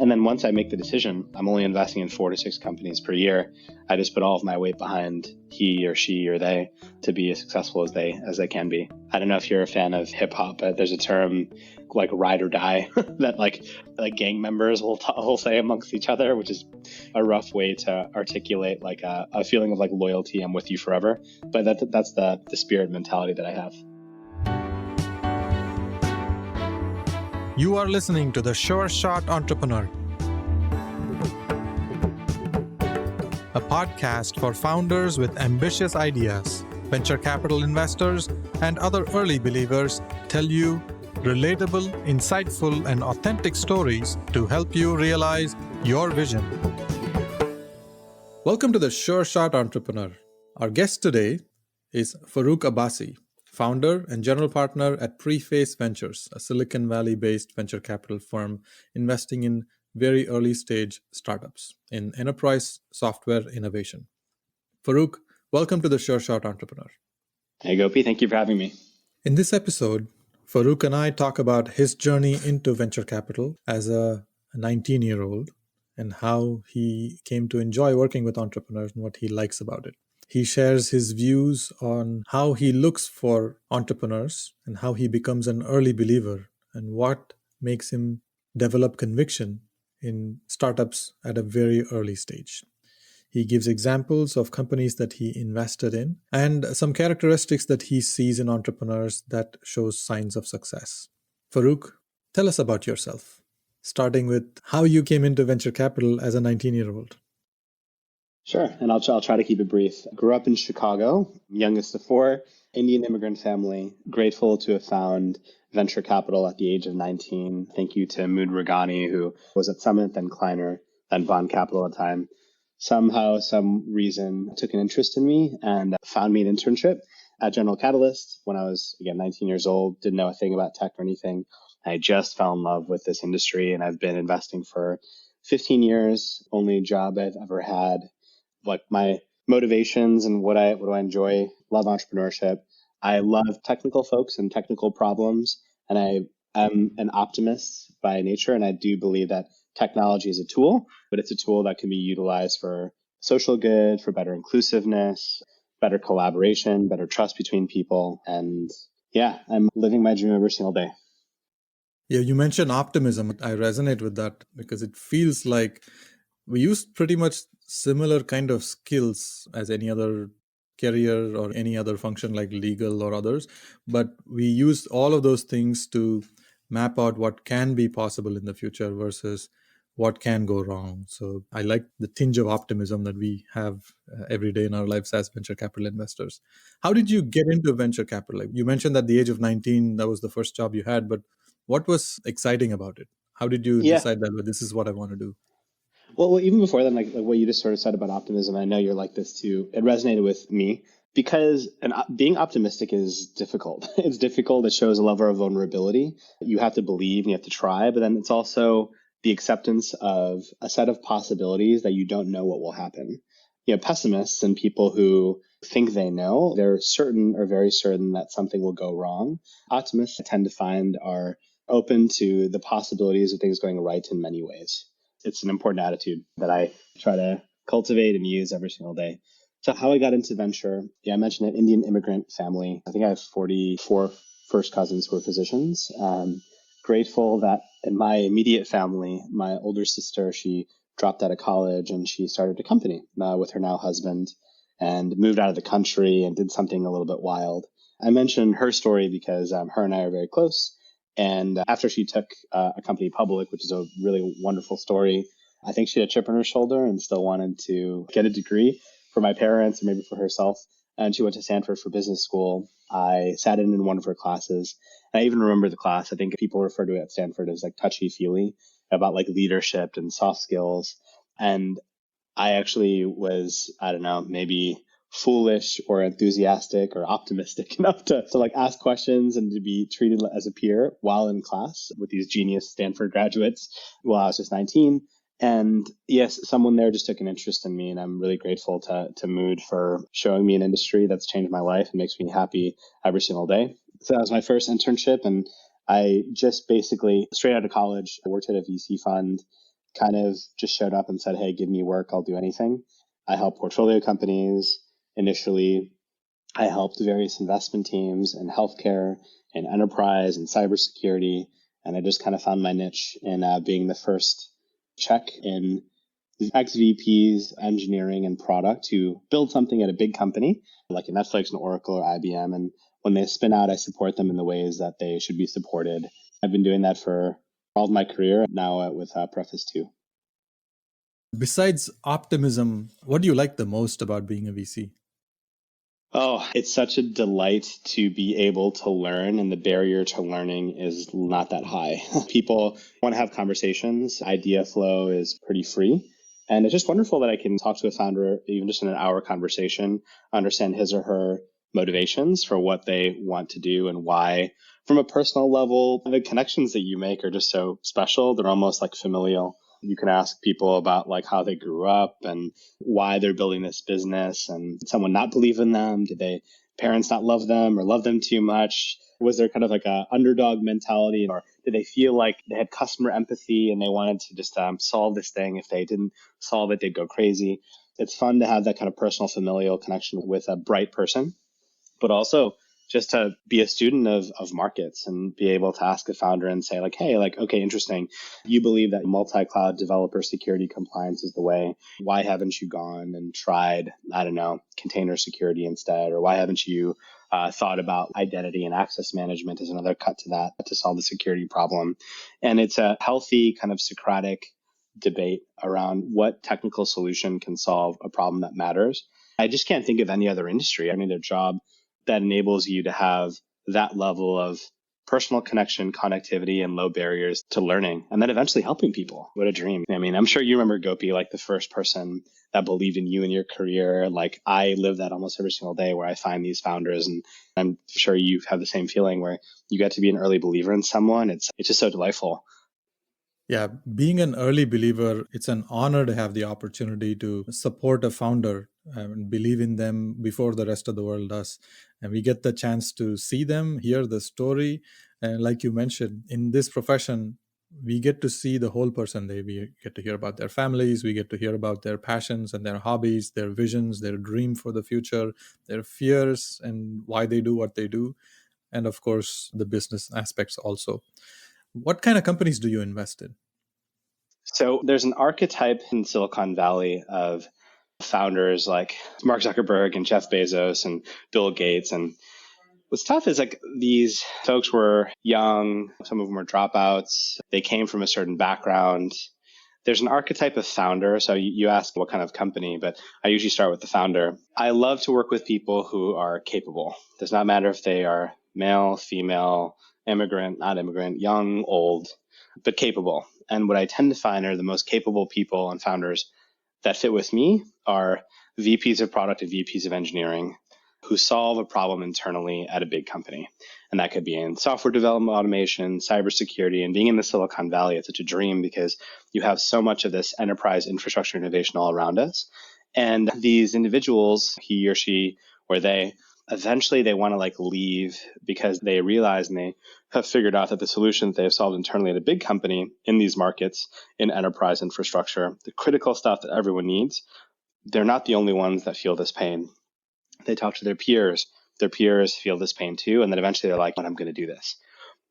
And then once I make the decision, I'm only investing in 4 to 6 companies per year. I just put all of my weight behind he or she or they to be as successful as they can be. I don't know if you're a fan of hip hop, but there's a term like ride or die that like gang members will say amongst each other, which is a rough way to articulate like a feeling of like loyalty. I'm with you forever. But that's the spirit mentality that I have. You are listening to The Sure Shot Entrepreneur, a podcast for founders with ambitious ideas. Venture capital investors and other early believers tell you relatable, insightful, and authentic stories to help you realize your vision. Welcome to The Sure Shot Entrepreneur. Our guest today is Farooq Abbasi, founder and general partner at Preface Ventures, a Silicon Valley-based venture capital firm investing in very early-stage startups in enterprise software innovation. Farooq, welcome to the Sure Shot Entrepreneur. Hey, Gopi. Thank you for having me. In this episode, Farooq and I talk about his journey into venture capital as a 19-year-old and how he came to enjoy working with entrepreneurs and what he likes about it. He shares his views on how he looks for entrepreneurs and how he becomes an early believer and what makes him develop conviction in startups at a very early stage. He gives examples of companies that he invested in and some characteristics that he sees in entrepreneurs that shows signs of success. Farooq, tell us about yourself, starting with how you came into venture capital as a 19-year-old. Sure. And I'll try to keep it brief. Grew up in Chicago, youngest of 4, Indian immigrant family. Grateful to have found venture capital at the age of 19. Thank you to Mood Regani, who was at Summit, then Kleiner, then Bond Capital at the time. Somehow, some reason took an interest in me and found me an internship at General Catalyst when I was, again, 19 years old, didn't know a thing about tech or anything. I just fell in love with this industry and I've been investing for 15 years, only job I've ever had. Like my motivations and what I enjoy, love entrepreneurship. I love technical folks and technical problems, and I am an optimist by nature, and I do believe that technology is a tool, but it's a tool that can be utilized for social good, for better inclusiveness, better collaboration, better trust between people, and yeah, I'm living my dream every single day. Yeah, you mentioned optimism. I resonate with that because it feels like we use pretty much similar kind of skills as any other career or any other function like legal or others, but we use all of those things to map out what can be possible in the future versus what can go wrong. So I like the tinge of optimism that we have every day in our lives as venture capital investors. How did you get into venture capital? Like you mentioned at the age of 19, that was the first job you had, but what was exciting about it? How did you decide that this is what I want to do? Well, even before then, like what you just sort of said about optimism, I know you're like this too. It resonated with me because being optimistic is difficult. It's difficult. It shows a level of vulnerability. You have to believe and you have to try, but then it's also the acceptance of a set of possibilities that you don't know what will happen. You know, pessimists and people who think they know, they're certain or very certain that something will go wrong. Optimists I tend to find are open to the possibilities of things going right in many ways. It's an important attitude that I try to cultivate and use every single day. So how I got into venture, I mentioned an Indian immigrant family. I think I have 44 first cousins who are physicians. Grateful that in my immediate family, my older sister, she dropped out of college and she started a company with her now husband and moved out of the country and did something a little bit wild. I mentioned her story because her and I are very close. And after she took a company public, which is a really wonderful story, I think she had a chip on her shoulder and still wanted to get a degree for my parents and maybe for herself. And she went to Stanford for business school. I sat in one of her classes. And I even remember the class. I think people refer to it at Stanford as like touchy-feely about like leadership and soft skills. And I actually was, I don't know, maybe foolish or enthusiastic or optimistic enough to like ask questions and to be treated as a peer while in class with these genius Stanford graduates while I was just 19. And yes, someone there just took an interest in me, and I'm really grateful to Mood for showing me an industry that's changed my life and makes me happy every single day. So that was my first internship, and I just basically, straight out of college, I worked at a VC fund, kind of just showed up and said, hey, give me work, I'll do anything. I help portfolio companies. Initially, I helped various investment teams in healthcare and enterprise and cybersecurity. And I just kind of found my niche in being the first check in ex-VPs, engineering and product to build something at a big company like a Netflix and Oracle or IBM. And when they spin out, I support them in the ways that they should be supported. I've been doing that for all of my career, now with Preface too. Besides optimism, what do you like the most about being a VC? Oh, it's such a delight to be able to learn, and the barrier to learning is not that high. People want to have conversations. Idea flow is pretty free. And it's just wonderful that I can talk to a founder, even just in an hour conversation, understand his or her motivations for what they want to do and why. From a personal level, the connections that you make are just so special. They're almost like familial. You can ask people about like how they grew up and why they're building this business, and did someone not believe in them? Did they parents not love them or love them too much? Was there kind of like a underdog mentality, or did they feel like they had customer empathy and they wanted to just solve this thing? If they didn't solve it, they'd go crazy. It's fun to have that kind of personal familial connection with a bright person, but also just to be a student of markets and be able to ask a founder and say like, hey, like, okay, interesting. You believe that multi-cloud developer security compliance is the way. Why haven't you gone and tried, I don't know, container security instead? Or why haven't you thought about identity and access management as another cut to that to solve the security problem? And it's a healthy kind of Socratic debate around what technical solution can solve a problem that matters. I just can't think of any other industry, I mean, their job that enables you to have that level of personal connection, connectivity, and low barriers to learning, and then eventually helping people. What a dream. I mean, I'm sure you remember Gopi, like the first person that believed in you and your career. Like I live that almost every single day where I find these founders, and I'm sure you have the same feeling where you get to be an early believer in someone. It's just so delightful. Yeah, being an early believer, it's an honor to have the opportunity to support a founder and believe in them before the rest of the world does. And we get the chance to see them, hear the story. And like you mentioned, in this profession, we get to see the whole person. We get to hear about their families, we get to hear about their passions and their hobbies, their visions, their dream for the future, their fears, and why they do what they do. And of course, the business aspects also. What kind of companies do you invest in? So there's an archetype in Silicon Valley of founders like Mark Zuckerberg and Jeff Bezos and Bill Gates. And what's tough is like these folks were young, some of them were dropouts, they came from a certain background. There's an archetype of founder. So you ask what kind of company, but I usually start with the founder. I love to work with people who are capable. It does not matter if they are male, female, immigrant, not immigrant, young, old, but capable. And what I tend to find are the most capable people and founders that fit with me are VPs of product and VPs of engineering who solve a problem internally at a big company. And that could be in software development, automation, cybersecurity, and being in the Silicon Valley, it's such a dream because you have so much of this enterprise infrastructure innovation all around us. And these individuals, he or she or they, eventually they want to like leave because they realize and they have figured out that the solutions they have solved internally at a big company in these markets in enterprise infrastructure, the critical stuff that everyone needs, they're not the only ones that feel this pain. They talk to their peers feel this pain too, and then eventually they're like, "But I'm going to do this."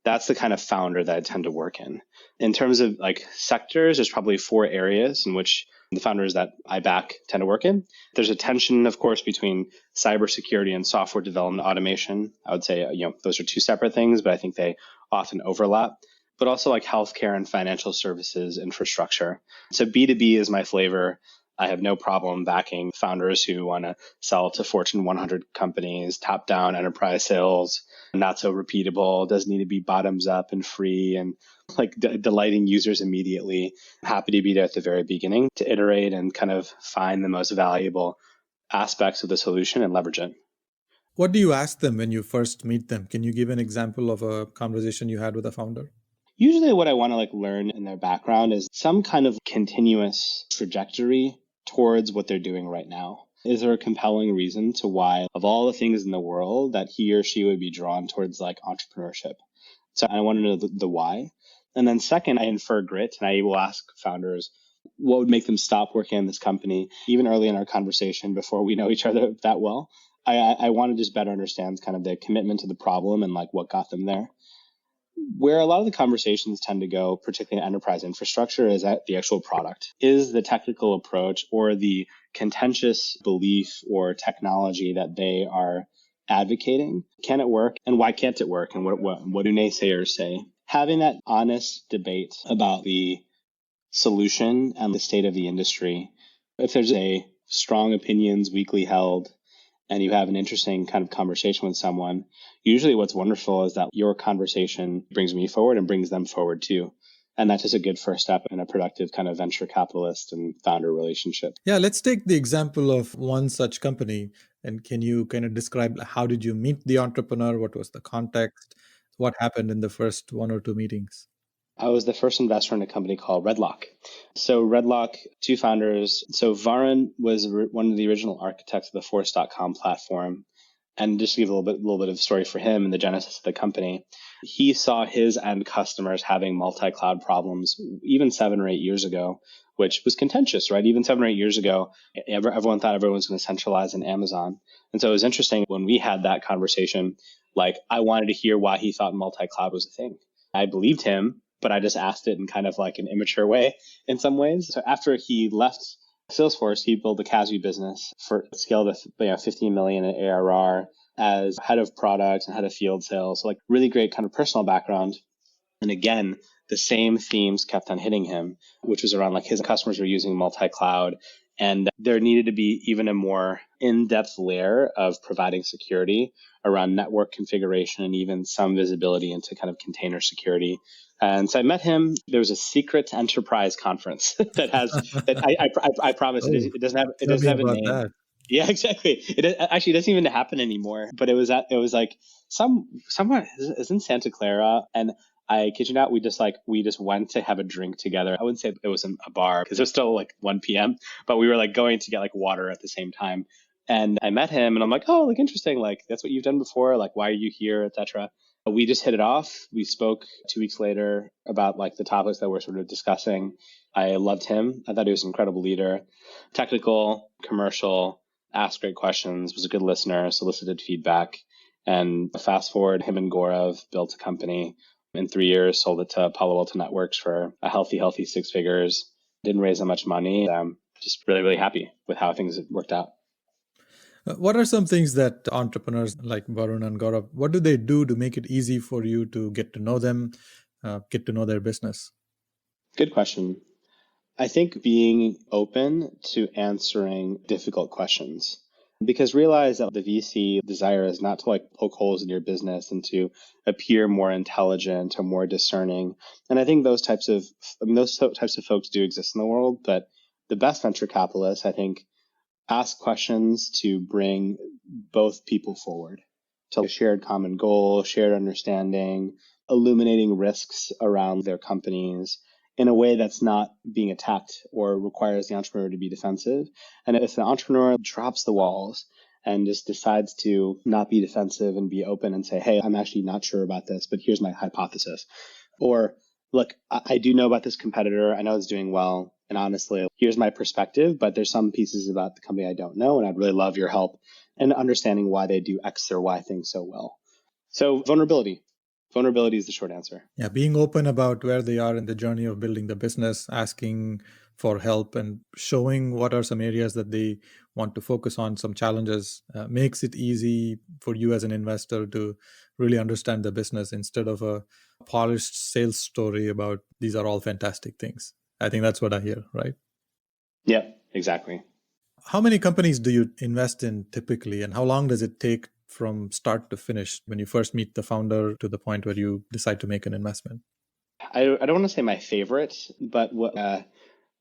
That's the kind of founder that I tend to work in. In terms of like sectors, there's probably 4 areas in which the founders that I back tend to work in. There's a tension, of course, between cybersecurity and software development automation. I would say, those are 2 separate things, but I think they often overlap. But also like healthcare and financial services infrastructure. So B2B is my flavor. I have no problem backing founders who want to sell to Fortune 100 companies, top down enterprise sales, not so repeatable, doesn't need to be bottoms up and free and like delighting users immediately. I'm happy to be there at the very beginning to iterate and kind of find the most valuable aspects of the solution and leverage it. What do you ask them when you first meet them? Can you give an example of a conversation you had with a founder? Usually what I want to like learn in their background is some kind of continuous trajectory towards what they're doing right now. Is there a compelling reason to why, of all the things in the world, that he or she would be drawn towards like entrepreneurship? So I want to know the why. And then second, I infer grit, and I will ask founders what would make them stop working in this company, even early in our conversation before we know each other that well. I want to just better understand kind of their commitment to the problem and like what got them there. Where a lot of the conversations tend to go, particularly in enterprise infrastructure, is at the actual product. Is the technical approach or the contentious belief or technology that they are advocating, can it work? And why can't it work? And what do naysayers say? Having that honest debate about the solution and the state of the industry. If there's a strong opinions weakly held and you have an interesting kind of conversation with someone, usually what's wonderful is that your conversation brings me forward and brings them forward too. And that's just a good first step in a productive kind of venture capitalist and founder relationship. Yeah, let's take the example of one such company. And can you kind of describe how did you meet the entrepreneur? What was the context? What happened in the first one or two meetings? I was the first investor in a company called RedLock. So RedLock, two founders. So Varun was one of the original architects of the Force.com platform. And just to give a little bit of story for him and the genesis of the company, he saw his end customers having multi-cloud problems even 7 or 8 years ago, which was contentious, right? Even 7 or 8 years ago, everyone thought everyone was going to centralize in Amazon. And so it was interesting when we had that conversation, like I wanted to hear why he thought multi-cloud was a thing. I believed him, but I just asked it in kind of like an immature way in some ways. So after he left Salesforce, he built the Casby business for scale to 15 million in ARR as head of product and head of field sales. So like really great kind of personal background. And again, the same themes kept on hitting him, which was around like his customers were using multi-cloud. And there needed to be even a more in-depth layer of providing security around network configuration and even some visibility into kind of container security. And so I met him. There was a secret enterprise conference that I promise Oh, it doesn't tell me have a about name. that. Yeah, exactly. It actually doesn't even happen anymore. But it was like somewhere is in Santa Clara, and I kid you not, we just went to have a drink together. I wouldn't say it was a bar because it was still like 1 p.m., but we were like going to get like water at the same time. And I met him and I'm like, oh, like interesting. Like that's what you've done before. Like, why are you here, etc. We just hit it off. We spoke 2 weeks later about like the topics that we're sort of discussing. I loved him. I thought he was an incredible leader, technical, commercial, asked great questions, was a good listener, solicited feedback. And fast forward, him and Gaurav built a company. In 3 years, sold it to Palo Alto Networks for a healthy 6 figures. Didn't raise that much money. I'm just really, really happy with how things worked out. What are some things that entrepreneurs like Varun and Gaurav, what do they do to make it easy for you to get to know them, get to know their business? Good question. I think being open to answering difficult questions. Because realize that the VC desire is not to like poke holes in your business and to appear more intelligent or more discerning. And I think those types of folks do exist in the world, but the best venture capitalists, I think, ask questions to bring both people forward to a shared common goal, shared understanding, illuminating risks around their companies in a way that's not being attacked or requires the entrepreneur to be defensive. And if the entrepreneur drops the walls and just decides to not be defensive and be open and say, hey, I'm actually not sure about this, but here's my hypothesis. Or, look, I do know about this competitor. I know it's doing well. And honestly, here's my perspective, but there's some pieces about the company I don't know. And I'd really love your help in understanding why they do X or Y things so well. So vulnerability. Vulnerability is the short answer. Yeah, being open about where they are in the journey of building the business, asking for help and showing what are some areas that they want to focus on, some challenges, makes it easy for you as an investor to really understand the business instead of a polished sales story about these are all fantastic things. I think that's what I hear, right? Yep, exactly. How many companies do you invest in typically, and how long does it take from start to finish when you first meet the founder to the point where you decide to make an investment? I don't want to say my favorite, but what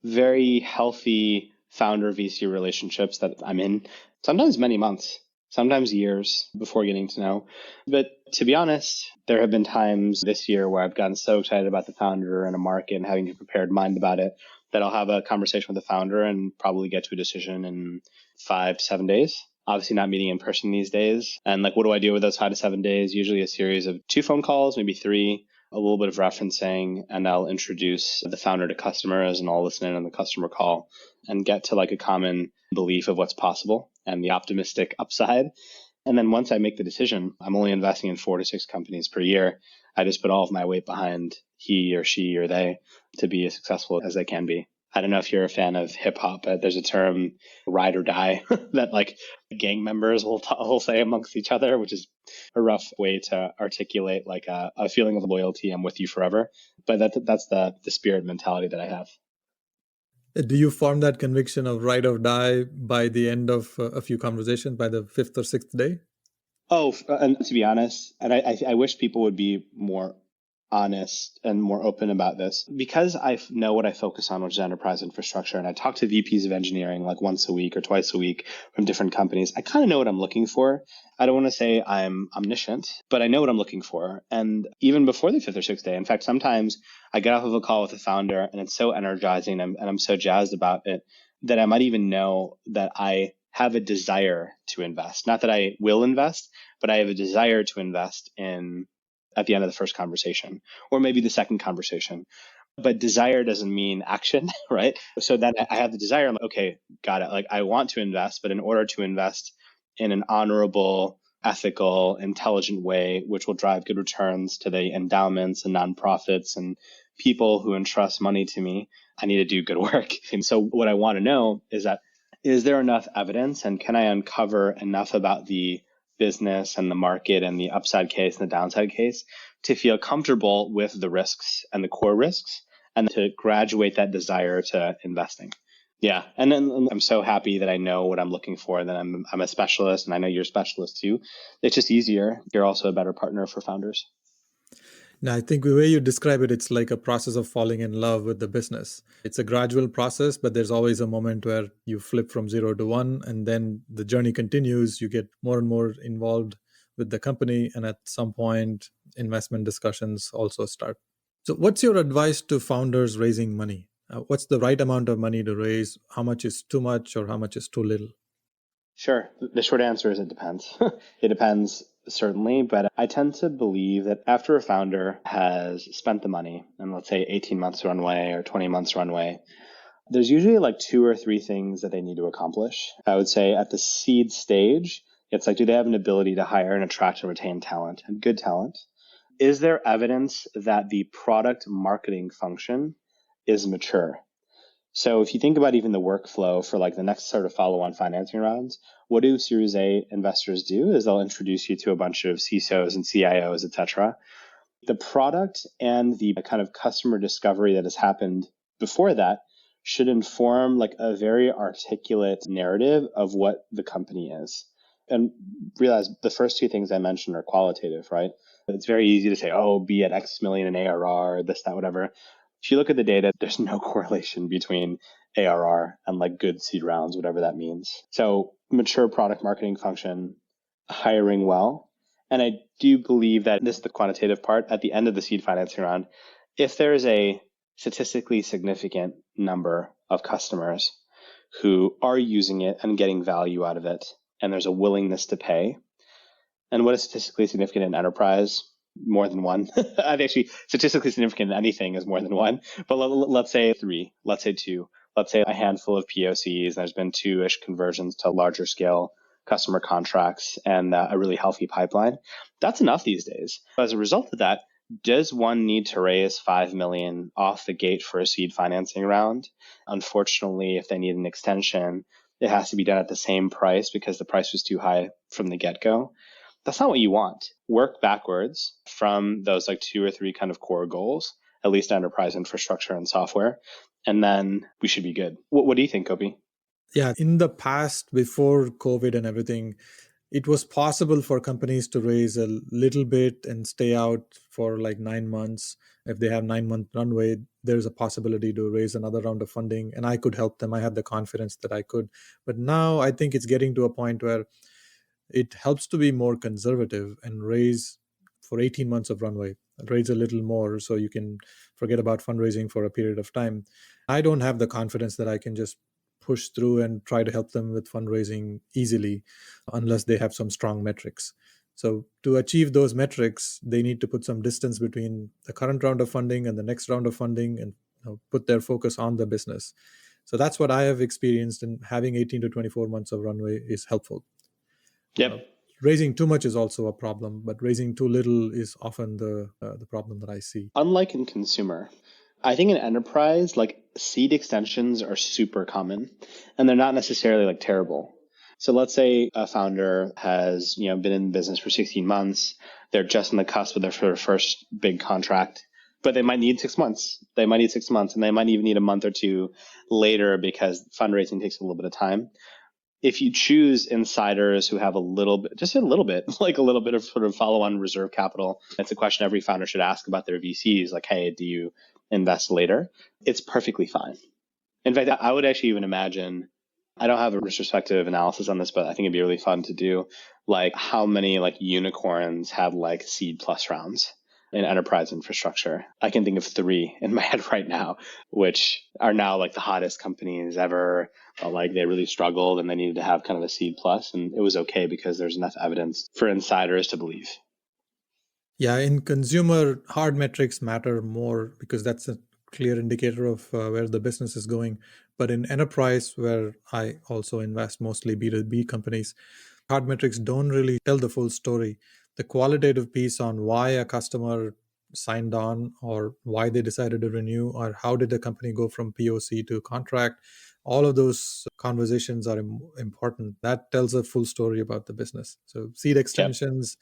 very healthy founder VC relationships that I'm in, sometimes many months, sometimes years before getting to know. But to be honest, there have been times this year where I've gotten so excited about the founder and a market and having a prepared mind about it that I'll have a conversation with the founder and probably get to a decision in 5 to 7 days. Obviously not meeting in person these days. And like, what do I do with those 5 to 7 days? Usually a series of 2 phone calls, maybe 3, a little bit of referencing, and I'll introduce the founder to customers, and I'll listen in on the customer call and get to like a common belief of what's possible and the optimistic upside. And then once I make the decision, I'm only investing in 4 to 6 companies per year. I just put all of my weight behind he or she or they to be as successful as they can be. I don't know if you're a fan of hip hop, but there's a term, ride or die, that like gang members will say amongst each other, which is a rough way to articulate like a feeling of loyalty. I'm with you forever. But that's the spirit mentality that I have. Do you form that conviction of ride or die by the end of a few conversations, by the 5th or 6th day? Oh, and to be honest, and I wish people would be more honest and more open about this, because I know what I focus on, which is enterprise infrastructure. And I talk to VPs of engineering like once a week or twice a week from different companies. I kind of know what I'm looking for. I don't want to say I'm omniscient, but I know what I'm looking for. And even before the 5th or 6th day, in fact, sometimes I get off of a call with a founder and it's so energizing and I'm so jazzed about it that I might even know that I have a desire to invest. Not that I will invest, but I have a desire to invest in at the end of the first conversation, or maybe the second conversation. But desire doesn't mean action, right? So then I have the desire. I'm like, okay, got it. Like I want to invest, but in order to invest in an honorable, ethical, intelligent way, which will drive good returns to the endowments and nonprofits and people who entrust money to me, I need to do good work. And so what I want to know is that, is there enough evidence and can I uncover enough about the business and the market and the upside case and the downside case to feel comfortable with the risks and the core risks and to graduate that desire to investing. Yeah. And then I'm so happy that I know what I'm looking for, that I'm a specialist and I know you're a specialist too. It's just easier. You're also a better partner for founders. Now, I think the way you describe it, it's like a process of falling in love with the business. It's a gradual process, but there's always a moment where you flip from 0 to 1, and then the journey continues. You get more and more involved with the company, and at some point, investment discussions also start. So, what's your advice to founders raising money? What's the right amount of money to raise? How much is too much, or how much is too little? Sure. The short answer is it depends. It depends, certainly, but I tend to believe that after a founder has spent the money, and let's say 18 months runway or 20 months runway, there's usually like 2 or 3 things that they need to accomplish. I would say at the seed stage, it's like, do they have an ability to hire and attract and retain talent and good talent? Is there evidence that the product marketing function is mature? So if you think about even the workflow for like the next sort of follow-on financing rounds, what do Series A investors do is they'll introduce you to a bunch of CISOs and CIOs, et cetera. The product and the kind of customer discovery that has happened before that should inform like a very articulate narrative of what the company is. And realize the first 2 things I mentioned are qualitative, right? It's very easy to say, oh, be at X million in ARR, this, that, whatever. If you look at the data, there's no correlation between ARR and like good seed rounds, whatever that means. So mature product marketing function, hiring well. And I do believe that this is the quantitative part at the end of the seed financing round. If there is a statistically significant number of customers who are using it and getting value out of it, and there's a willingness to pay, and what is statistically significant in enterprise? More than 1. Actually, statistically significant in anything is more than 1. But let's say 3, let's say 2, let's say a handful of POCs. There's been 2-ish conversions to larger scale customer contracts and a really healthy pipeline. That's enough these days. As a result of that, does one need to raise 5 million off the gate for a seed financing round? Unfortunately, if they need an extension, it has to be done at the same price because the price was too high from the get-go. That's not what you want. Work backwards from those like 2 or 3 kind of core goals, at least enterprise infrastructure and software, and then we should be good. What do you think, Gopi? Yeah, in the past, before COVID and everything, it was possible for companies to raise a little bit and stay out for like 9 months. If they have 9-month runway, there's a possibility to raise another round of funding, and I could help them. I had the confidence that I could. But now I think it's getting to a point where it helps to be more conservative and raise for 18 months of runway, raise a little more so you can forget about fundraising for a period of time. I don't have the confidence that I can just push through and try to help them with fundraising easily unless they have some strong metrics. So to achieve those metrics, they need to put some distance between the current round of funding and the next round of funding, and put their focus on the business. So that's what I have experienced, and having 18 to 24 months of runway is helpful. Yep. Raising too much is also a problem, but raising too little is often the problem that I see. Unlike in consumer, I think in enterprise, like seed extensions are super common, and they're not necessarily like terrible. So let's say a founder has been in business for 16 months. They're just on the cusp of their first big contract, but they might need 6 months. They might need 6 months, and they might even need a month or two later because fundraising takes a little bit of time. If you choose insiders who have a little bit, just a little bit, like a little bit of sort of follow-on reserve capital, it's a question every founder should ask about their VCs, like, hey, do you invest later? It's perfectly fine. In fact, I would actually even imagine, I don't have a retrospective analysis on this, but I think it'd be really fun to do, like how many like unicorns have like seed plus rounds in enterprise infrastructure. I can think of 3 in my head right now, which are now like the hottest companies ever. But like they really struggled and they needed to have kind of a seed plus, and it was okay because there's enough evidence for insiders to believe. Yeah, in consumer, hard metrics matter more because that's a clear indicator of where the business is going. But in enterprise, where I also invest mostly B2B companies, hard metrics don't really tell the full story. The qualitative piece on why a customer signed on, or why they decided to renew, or how did the company go from POC to contract, all of those conversations are important. That tells a full story about the business. So seed extensions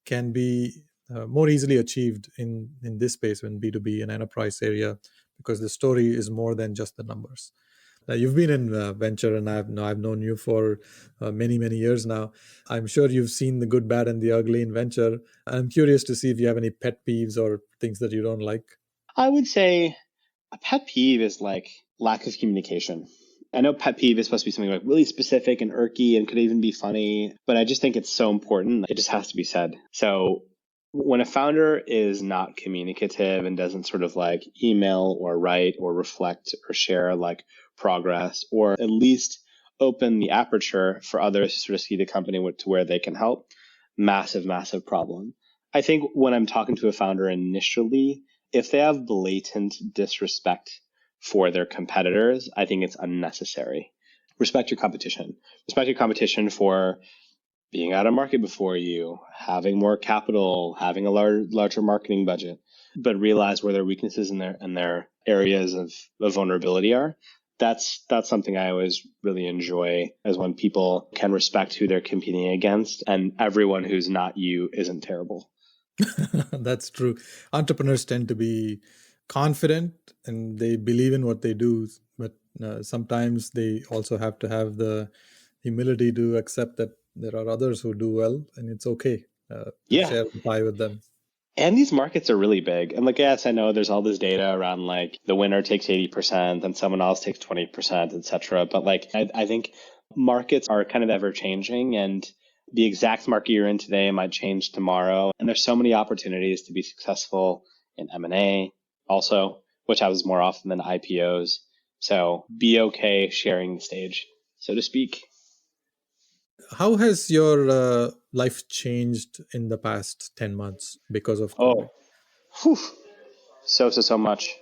can be more easily achieved in this space in B2B and enterprise area, because the story is more than just the numbers. You've been in venture, and I've known you for many years now. I'm sure you've seen the good, bad, and the ugly in venture. I'm curious to see if you have any pet peeves or things that you don't like. I would say a pet peeve is like lack of communication. I know pet peeve is supposed to be something like really specific and irky and could even be funny, but I just think it's so important. It just has to be said. So when a founder is not communicative and doesn't sort of like email or write or reflect or share like progress, or at least open the aperture for others to sort of see the company to where they can help, massive problem. I think when I'm talking to a founder initially, if they have blatant disrespect for their competitors, I think it's unnecessary. Respect your competition. Respect your competition for being out of market before you, having more capital, having a larger marketing budget, but realize where their weaknesses and their areas of vulnerability are. That's something I always really enjoy, as when people can respect who they're competing against, and everyone who's not you isn't terrible. That's true. Entrepreneurs tend to be confident and they believe in what they do, but sometimes they also have to have the humility to accept that there are others who do well, and it's okay to share the pie with them. And these markets are really big. And like, yes, I know there's all this data around like the winner takes 80% and someone else takes 20%, et cetera. But like, I think markets are kind of ever changing, and the exact market you're in today might change tomorrow. And there's so many opportunities to be successful in M&A also, which happens more often than IPOs. So be okay sharing the stage, so to speak. How has your life changed in the past 10 months because of COVID? So much.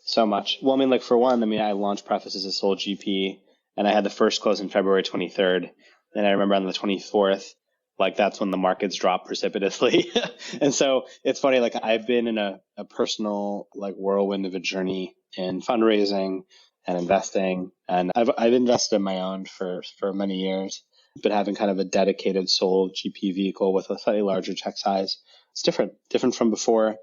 So much. Well, I mean, like for one, I launched Preface as a sole GP, and I had the first close on February 23rd. And I remember on the 24th, like that's when the markets dropped precipitously. And so it's funny, like I've been in a personal like whirlwind of a journey in fundraising and investing. And I've invested in my own for many years, but having kind of a dedicated sole GP vehicle with a slightly larger check size, it's different from before,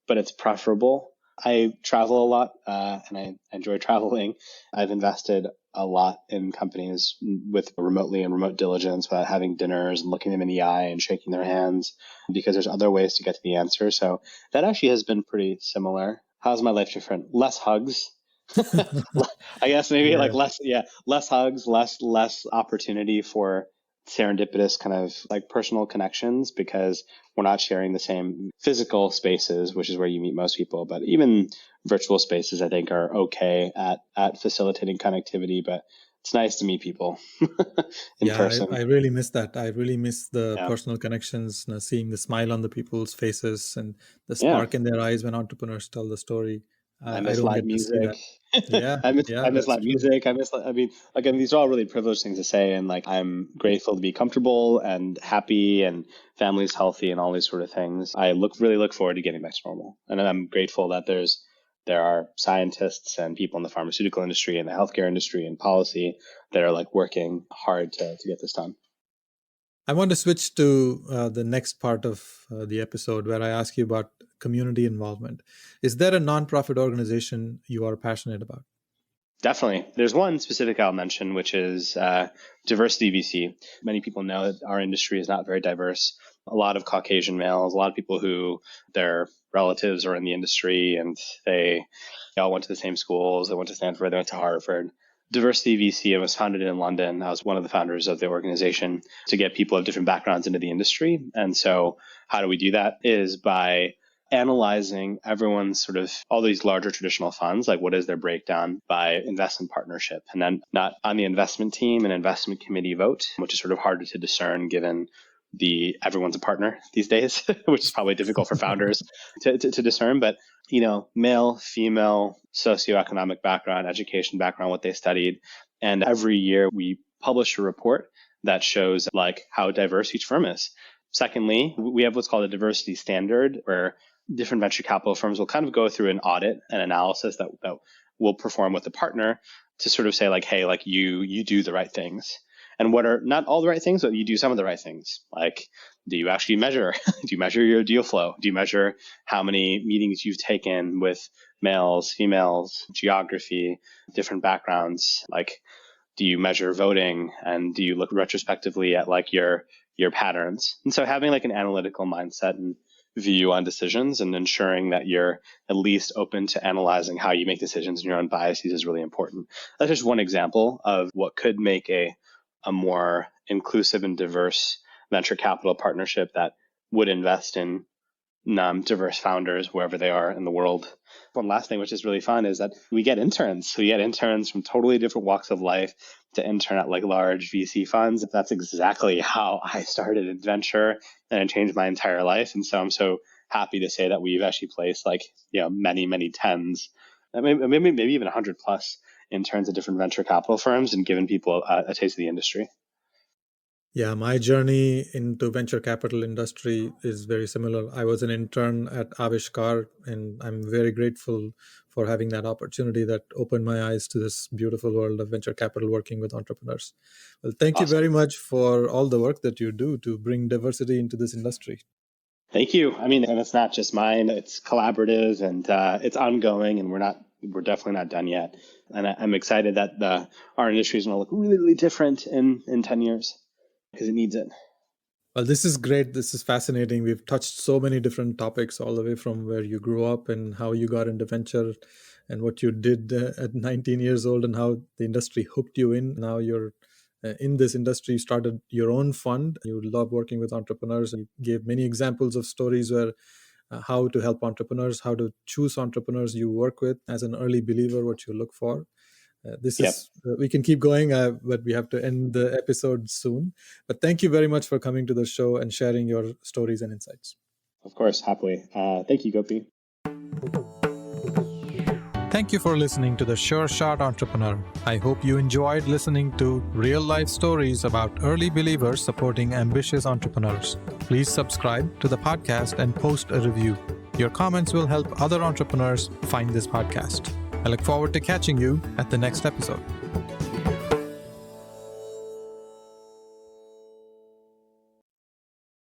but it's preferable. I travel a lot and I enjoy traveling. I've invested a lot in companies with remotely and remote diligence without having dinners and looking them in the eye and shaking their hands, because there's other ways to get to the answer. So that actually has been pretty similar. How's my life different? Less hugs. I guess maybe like less hugs, less opportunity for serendipitous kind of like personal connections because we're not sharing the same physical spaces, which is where you meet most people. But even virtual spaces, I think, are okay at facilitating connectivity. But it's nice to meet people in person. I really miss that. I really miss the Yeah. personal connections, seeing the smile on the people's faces and the Yeah. spark in their eyes when entrepreneurs tell the story. I I miss don't live get to see music. that. Yeah, I yeah, miss that's live true. music. These are all really privileged things to say. And like, I'm grateful to be comfortable and happy and family's healthy and all these sort of things. I really look forward to getting back to normal. And I'm grateful that there are scientists and people in the pharmaceutical industry and the healthcare industry and policy that are like working hard to get this done. I want to switch to the next part of the episode where I ask you about community involvement. Is there a nonprofit organization you are passionate about? Definitely. There's one specific I'll mention, which is diversity VC. Many people know that our industry is not very diverse. A lot of Caucasian males, a lot of people who their relatives are in the industry and they all went to the same schools. They went to Stanford, they went to Harvard. Diversity VC was founded in London. I was one of the founders of the organization to get people of different backgrounds into the industry. And so how do we do that is by analyzing everyone's sort of all these larger traditional funds, like what is their breakdown by investment partnership, and then not on the investment team and investment committee vote, which is sort of harder to discern given everyone's a partner these days, which is probably difficult for founders to discern. But male, female, socioeconomic background, education background, what they studied, and every year we publish a report that shows like how diverse each firm is. Secondly, we have what's called a diversity standard, where different venture capital firms will kind of go through an audit and analysis that we'll perform with the partner to sort of say like, hey, like you do the right things. And what are not all the right things, but you do some of the right things. Like, do you actually measure? Do you measure your deal flow? Do you measure how many meetings you've taken with males, females, geography, different backgrounds? Like, do you measure voting? And do you look retrospectively at like your patterns? And so having like an analytical mindset and view on decisions and ensuring that you're at least open to analyzing how you make decisions and your own biases is really important. That's just one example of what could make a more inclusive and diverse venture capital partnership that would invest in diverse founders wherever they are in the world. One last thing, which is really fun, is that we get interns. We get interns from totally different walks of life to intern at like large VC funds. That's exactly how I started in venture, and it changed my entire life. And so I'm so happy to say that we've actually placed like many tens, maybe even 100 plus interns at different venture capital firms and given people a taste of the industry. Yeah, my journey into venture capital industry is very similar. I was an intern at Avishkar, and I'm very grateful for having that opportunity that opened my eyes to this beautiful world of venture capital working with entrepreneurs. Well, thank you very much for all the work that you do to bring diversity into this industry. Thank you. I mean, and it's not just mine, it's collaborative and it's ongoing, and we're definitely not done yet. And I'm excited that our industry is going to look really, really different in 10 years. Because it needs it. Well, this is great. This is fascinating. We've touched so many different topics, all the way from where you grew up and how you got into venture and what you did at 19 years old and how the industry hooked you in. Now you're in this industry, you started your own fund. You love working with entrepreneurs. You gave many examples of stories where how to help entrepreneurs, how to choose entrepreneurs you work with as an early believer, what you look for. We can keep going, but we have to end the episode soon. But thank you very much for coming to the show and sharing your stories and insights. Of course, happily. Thank you, Gopi. Thank you for listening to The Sure Shot Entrepreneur. I hope you enjoyed listening to real-life stories about early believers supporting ambitious entrepreneurs. Please subscribe to the podcast and post a review. Your comments will help other entrepreneurs find this podcast. I look forward to catching you at the next episode.